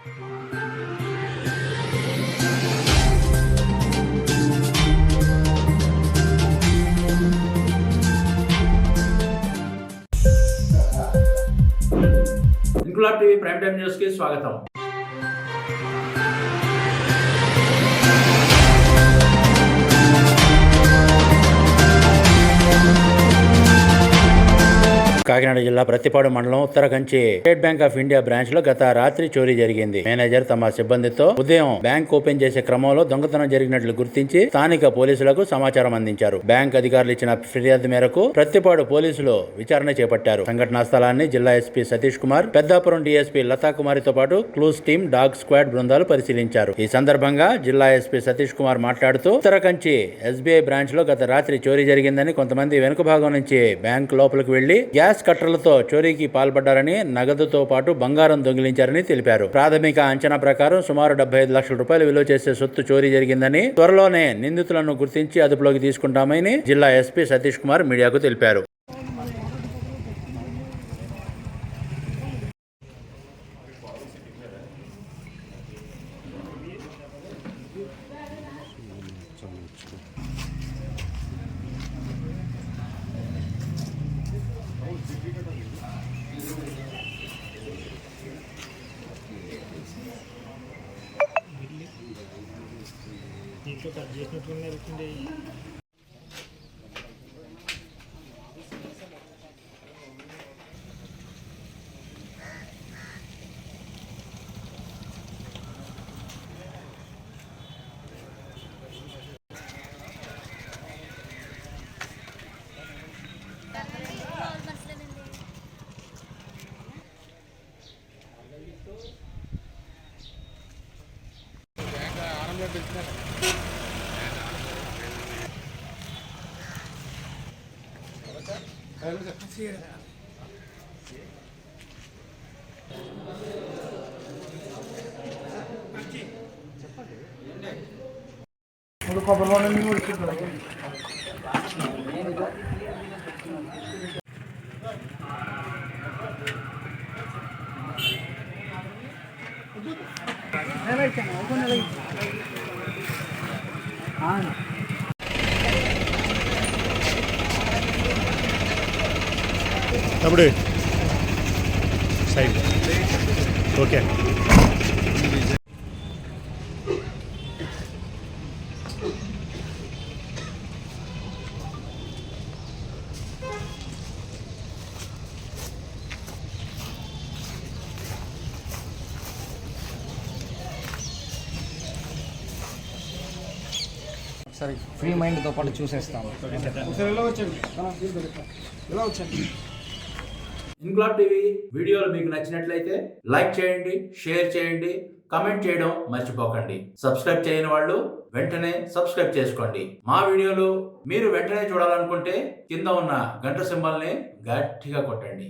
Inquilab TV prime time news కి స్వాగతం. కాకినాడ జిల్లా ప్రత్తిపాడు మండలం Uttarakanchi state bank of India branch లో గత రాత్రి చోరీ జరిగింది. మేనేజర్ తమ సిబ్బందితో ఉదయం బ్యాంక్ ఓపెన్ చేసే క్రమంలో దొంగతనం జరిగినట్లు గుర్తించి స్థానిక పోలీసులకు సమాచారం అందించారు. బ్యాంక్ అధికారులు ఇచ్చిన ఫిర్యాదు మేరకు ప్రత్తిపాడు పోలీసులు విచారణ చేపట్టారు. సంఘటనా స్థలాన్ని జిల్లా ఎస్పీ సతీష్ కుమార్, పెద్దాపురం డీఎస్పీ లతాకుమారితో పాటు క్లూస్ టీమ్, డాగ్ స్క్వాడ్ బృందాలు పరిశీలించారు. ఈ సందర్భంగా జిల్లా ఎస్పీ సతీష్ కుమార్ మాట్లాడుతూ ఉత్తరకంచి ఎస్బీఐ బ్రాంచ్ లో గత రాత్రి చోరీ జరిగిందని, కొంతమంది వెనుక భాగం నుంచి బ్యాంక్ లోపలికి వెళ్లి గ్యాస్ కట్టర్లతో చోరీకి పాల్పడ్డారని, నగదుతో పాటు బంగారం దొంగిలించారని తెలిపారు. ప్రాథమిక అంచనా ప్రకారం సుమారు 75 లక్షల రూపాయలు విలువ చేసే సొత్తు చోరీ జరిగిందని, త్వరలోనే నిందితులను గుర్తించి అదుపులోకి తీసుకుంటామని జిల్లా ఎస్పీ సతీష్ కుమార్ మీడియాకు తెలిపారు. దీంట్లో కట్ చేసినట్లునే వెళ్తుంది. తమ్ముడు సైడ్ ఓకే. సరే, ఫ్రీ మైండ్తో పాటు చూసేస్తాము. ఇంక్లాబ్ టీవీ వీడియోలు మీకు నచ్చినట్లయితే లైక్ చేయండి, షేర్ చేయండి, కమెంట్ చేయడం మర్చిపోకండి. సబ్స్క్రైబ్ చేయని వాళ్ళు వెంటనే సబ్స్క్రైబ్ చేసుకోండి. మా వీడియోలు మీరు వెంటనే చూడాలనుకుంటే కింద ఉన్న గంట సింబల్ని గట్టిగా కొట్టండి.